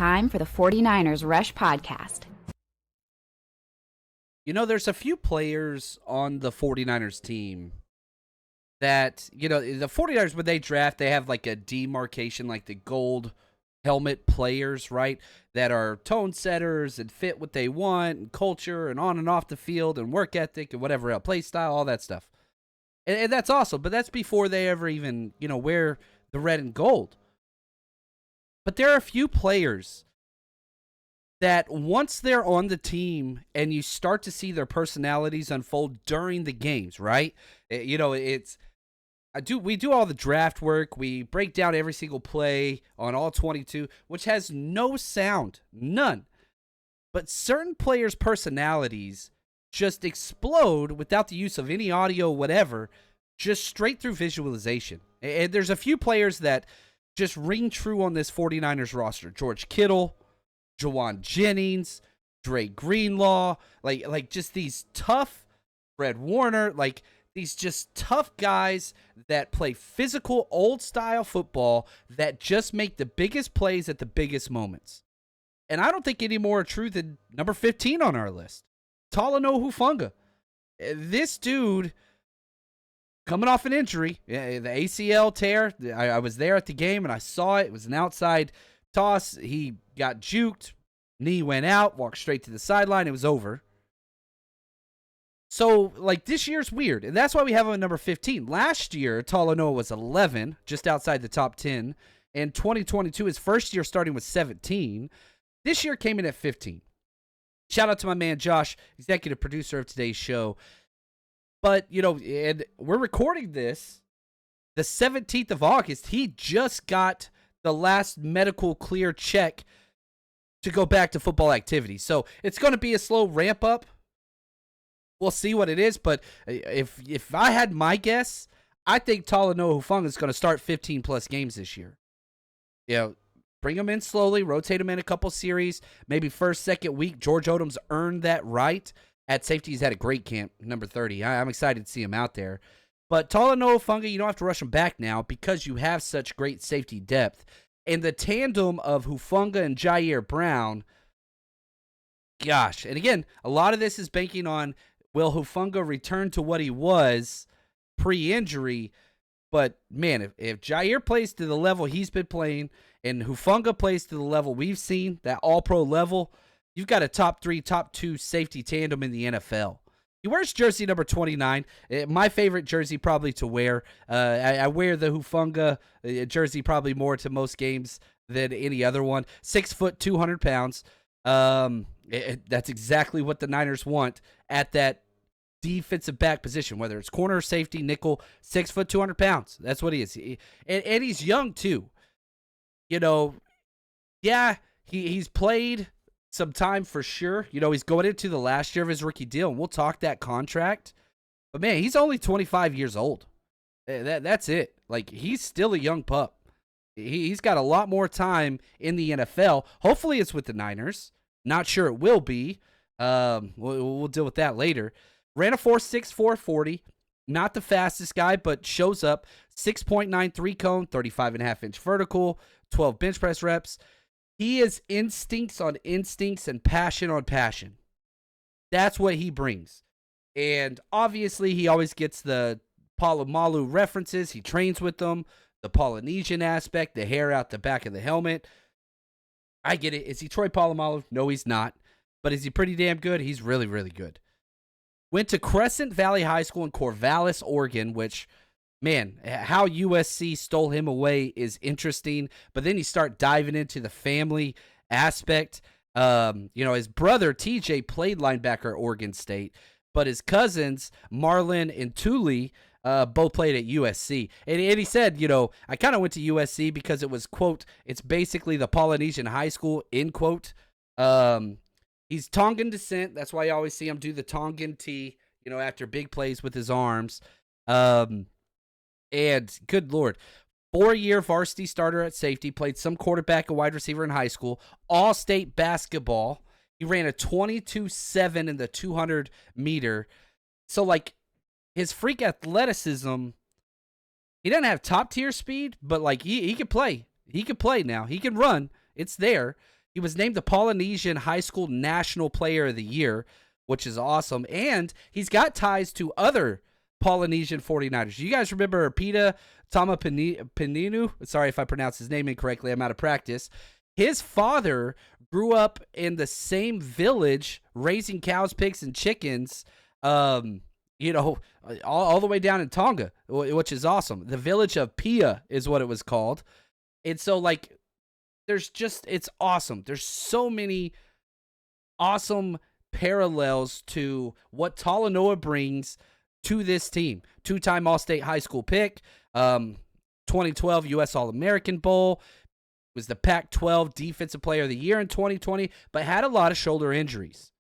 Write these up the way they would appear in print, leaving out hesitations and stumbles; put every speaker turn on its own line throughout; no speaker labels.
time for the 49ers Rush Podcast.
You know, there's a few players on the 49ers team that, you know, the 49ers, when they draft, they have like a demarcation, like the gold helmet players, right, that are tone setters and fit what they want and culture and on and off the field and work ethic and whatever else, play style, all that stuff. And that's awesome, but that's before they ever even, you know, wear the red and gold. But there are a few players that once they're on the team and you start to see their personalities unfold during the games, right? You know, we do all the draft work. We break down every single play on all 22, which has no sound, none. But certain players' personalities just explode without the use of any audio, whatever, just straight through visualization. And there's a few players that just ring true on this 49ers roster. George Kittle, Jawan Jennings, Dre Greenlaw, like just these tough, Fred Warner, like these just tough guys that play physical, old-style football that just make the biggest plays at the biggest moments. And I don't think any more are true than number 15 on our list, Talanoa Hufanga. This dude, coming off an injury, the ACL tear, I was there at the game and I saw it. It was an outside toss. He got juked, knee went out, walked straight to the sideline. It was over. So, like, this year's weird, and that's why we have him at number 15. Last year, Talanoa was 11, just outside the top 10. In 2022, his first year starting with 17. This year came in at 15. Shout out to my man Josh, executive producer of today's show. But, you know, and we're recording this the 17th of August. He just got the last medical clear check to go back to football activity. So it's going to be a slow ramp up. We'll see what it is. But if I had my guess, I think Talanoa Hufanga is going to start 15-plus games this year. You know, bring him in slowly, rotate him in a couple series, maybe first, second week. George Odom's earned that right. At safety, he's had a great camp, number 30. I'm excited to see him out there. But Talanoa Hufanga, you don't have to rush him back now because you have such great safety depth. And the tandem of Hufanga and Jair Brown, gosh. And again, a lot of this is banking on, will Hufanga return to what he was pre-injury? But, man, if Jair plays to the level he's been playing and Hufanga plays to the level we've seen, that all-pro level, you've got a top 3, top 2 safety tandem in the NFL. He wears jersey number 29. My favorite jersey probably to wear. I wear the Hufanga jersey probably more to most games than any other one. 6 foot, 200 pounds. That's exactly what the Niners want at that defensive back position, whether it's corner or safety, nickel. 6 foot, 200 pounds. That's what he is. And he's young too. You know, yeah, he's played some time for sure. You know, he's going into the last year of his rookie deal, and we'll talk that contract. But, man, he's only 25 years old. That's it. Like, he's still a young pup. He's got a lot more time in the NFL. Hopefully it's with the Niners. Not sure it will be. We'll deal with that later. Ran a 4.6 440. Not the fastest guy, but shows up. 6.93 cone, 35.5-inch vertical, 12 bench press reps. He is instincts on instincts and passion on passion. That's what he brings. And obviously, he always gets the Palomalu references. He trains with them. The Polynesian aspect, the hair out the back of the helmet. I get it. Is he Troy Polamalu? No, he's not. But is he pretty damn good? He's really, really good. Went to Crescent Valley High School in Corvallis, Oregon, which, man, how USC stole him away is interesting. But then you start diving into the family aspect. You know, his brother, TJ, played linebacker at Oregon State. But his cousins, Marlon and Thule, both played at USC. And he said, you know, I kind of went to USC because it was, quote, it's basically the Polynesian high school, end quote. He's Tongan descent. That's why you always see him do the Tongan T, you know, after big plays with his arms. And good Lord, 4-year varsity starter at safety, played some quarterback and wide receiver in high school, all-state basketball. He ran a 22.7 in the 200-meter. So, like, his freak athleticism, he doesn't have top-tier speed, but, like, he can play. He can play now. He can run. It's there. He was named the Polynesian High School National Player of the Year, which is awesome. And he's got ties to other Polynesian 49ers. You guys remember Pita Tamapeninu? Sorry if I pronounce his name incorrectly. I'm out of practice. His father grew up in the same village raising cows, pigs, and chickens, all the way down in Tonga, which is awesome. The village of Pia is what it was called. And so, like, it's awesome. There's so many awesome parallels to what Talanoa brings to this team. Two-time All-State high school pick, 2012 U.S. All-American Bowl, was the Pac-12 Defensive Player of the Year in 2020, but had a lot of shoulder injuries.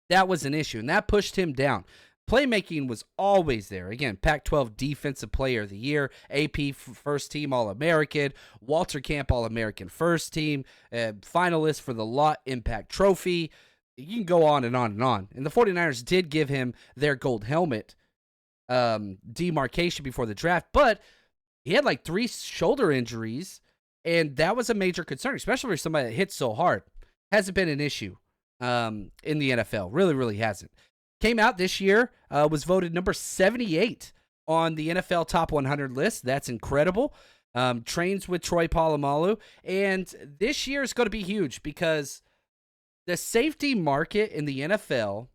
That was an issue, and that pushed him down. Playmaking was always there. Again, Pac-12 Defensive Player of the Year, AP First Team All-American, Walter Camp All-American First Team, finalist for the Lott Impact Trophy. You can go on and on and on. And the 49ers did give him their gold helmet demarcation before the draft, but he had like 3 shoulder injuries, and that was a major concern, especially for somebody that hits so hard. Hasn't been an issue in the NFL. Really, really hasn't. Came out this year, was voted number 78 on the NFL Top 100 list. That's incredible. Trains with Troy Polamalu. And this year is going to be huge because the safety market in the NFL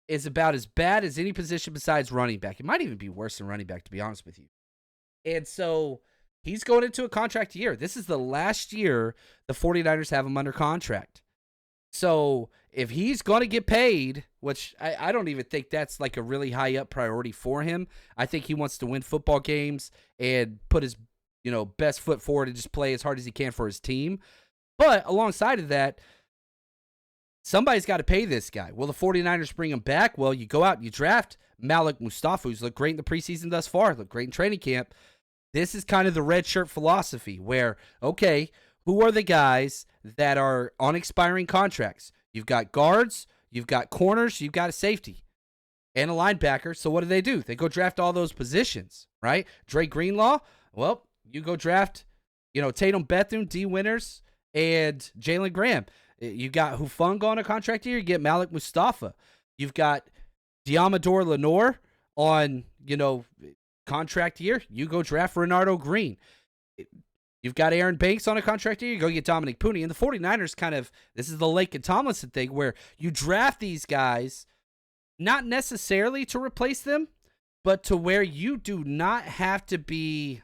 is about as bad as any position besides running back. It might even be worse than running back, to be honest with you. And so he's going into a contract year. This is the last year the 49ers have him under contract. So if he's going to get paid, which I don't even think that's like a really high up priority for him. I think he wants to win football games and put his best foot forward and just play as hard as he can for his team. But alongside of that, somebody's got to pay this guy. Will the 49ers bring him back? Well, you go out and you draft Malik Mustafa, who's looked great in the preseason thus far, looked great in training camp. This is kind of the red shirt philosophy where, okay, who are the guys that are on expiring contracts? You've got guards, you've got corners, you've got a safety and a linebacker. So what do? They go draft all those positions, right? Dre Greenlaw, well, you go draft, Tatum Bethune, D. Winters, and Jalen Graham. You've got Hufanga on a contract year, you get Malik Mustafa. You've got Diamador Lenore on, contract year, you go draft Renardo Green. You've got Aaron Banks on a contract year, you go get Dominic Pooney. And the 49ers this is the Lake and Tomlinson thing where you draft these guys not necessarily to replace them, but to where you do not have to be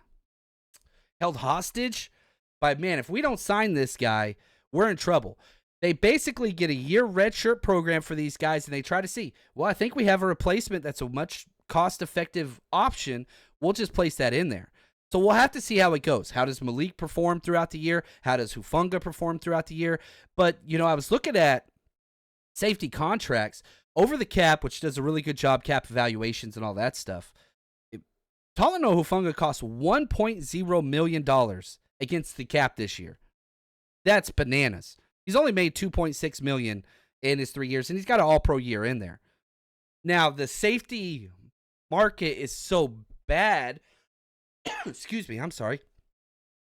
held hostage by, man, if we don't sign this guy, we're in trouble. They basically get a year redshirt program for these guys, and they try to see, well, I think we have a replacement that's a much cost-effective option. We'll just place that in there. So we'll have to see how it goes. How does Malik perform throughout the year? How does Hufanga perform throughout the year? But, I was looking at safety contracts over the cap, which does a really good job, cap evaluations and all that stuff. Talanoa Hufanga costs $1.0 million against the cap this year. That's bananas. He's only made $2.6 million in his 3 years, and he's got an all-pro year in there. Now, the safety market is so bad. Excuse me, I'm sorry.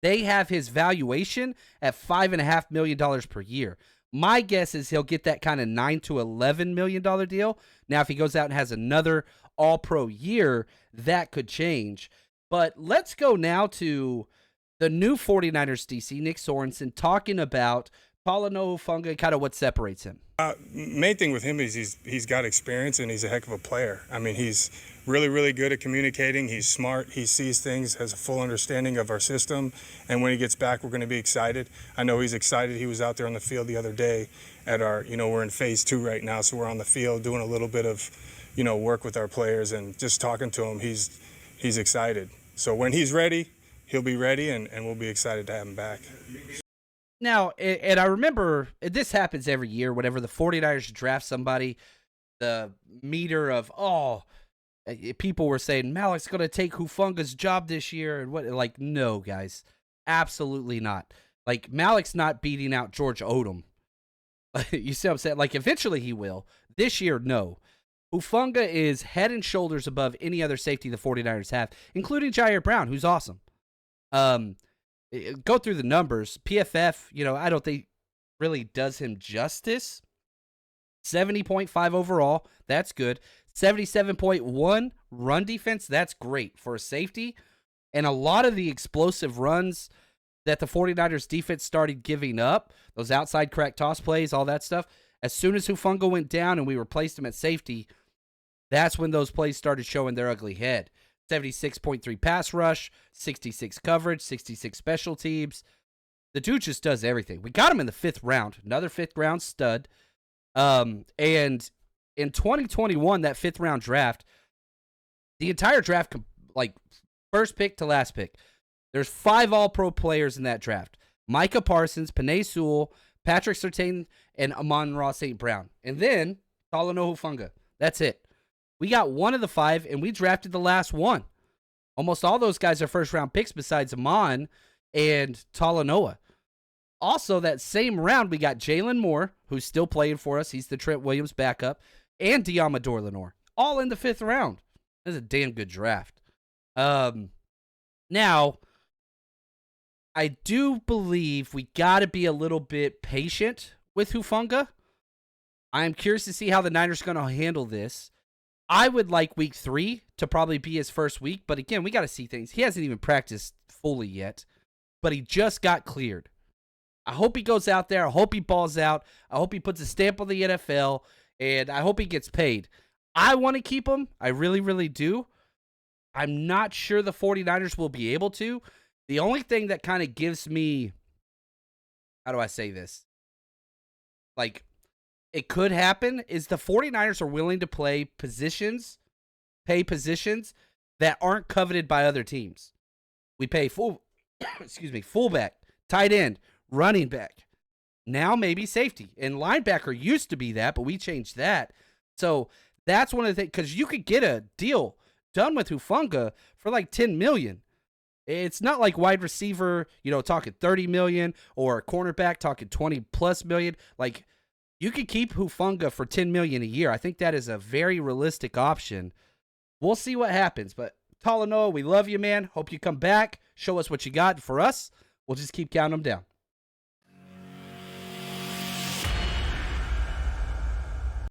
They have his valuation at $5.5 million per year. My guess is he'll get that kind of $9 to $11 million deal. Now, if he goes out and has another all-pro year, that could change. But let's go now to the new 49ers DC, Nick Sorensen, talking about Talanoa Hufanga, kind of what separates him.
Main thing with him is he's got experience and he's a heck of a player. I mean, he's really, really good at communicating. He's smart. He sees things, has a full understanding of our system. And when he gets back, we're going to be excited. I know he's excited. He was out there on the field the other day at our, we're in phase 2 right now. So we're on the field doing a little bit of, work with our players and just talking to him. He's excited. So when he's ready, he'll be ready and we'll be excited to have him back.
Now, and I remember this happens every year. Whenever the 49ers draft somebody, the meter of, people were saying, Malik's going to take Hufanga's job this year. And what? Like, no, guys, absolutely not. Like, Malik's not beating out George Odom. You see what I'm saying? Like, eventually he will. This year, no. Hufanga is head and shoulders above any other safety the 49ers have, including Jair Brown, who's awesome. Go through the numbers. PFF, I don't think really does him justice. 70.5 overall, that's good. 77.1 run defense, that's great for a safety. And a lot of the explosive runs that the 49ers defense started giving up, those outside crack toss plays, all that stuff, as soon as Hufanga went down and we replaced him at safety, that's when those plays started showing their ugly head. 76.3 pass rush, 66 coverage, 66 special teams. The dude just does everything. We got him in the 5th round, another 5th round stud. And in 2021, that 5th round draft, the entire draft, like first pick to last pick, there's 5 all-pro players in that draft. Micah Parsons, Penei Sewell, Patrick Surtain, and Amon-Ra St. Brown. And then Talanoa Hufanga. That's it. We got one of the 5, and we drafted the last one. Almost all those guys are first-round picks besides Amon and Talanoa. Also, that same round, we got Jalen Moore, who's still playing for us. He's the Trent Williams backup. And Diamador Lenore. All in the 5th round. That's a damn good draft. Now, I do believe we got to be a little bit patient with Hufanga. I am curious to see how the Niners are going to handle this. I would like week 3 to probably be his first week, but again, we got to see things. He hasn't even practiced fully yet, but he just got cleared. I hope he goes out there. I hope he balls out. I hope he puts a stamp on the NFL, and I hope he gets paid. I want to keep him. I really, really do. I'm not sure the 49ers will be able to. The only thing that kind of gives me, how do I say this? Like, it could happen is the 49ers are willing to pay positions that aren't coveted by other teams. We pay fullback, tight end, running back, now maybe safety. And linebacker used to be that, but we changed that. So that's one of the things, because you could get a deal done with Hufanga for like $10 million. It's not like wide receiver, talking $30 million, or a cornerback talking $20+ million. Like, you could keep Hufanga for $10 million a year. I think that is a very realistic option. We'll see what happens. But Talanoa, we love you, man. Hope you come back. Show us what you got. For us, we'll just keep counting them down.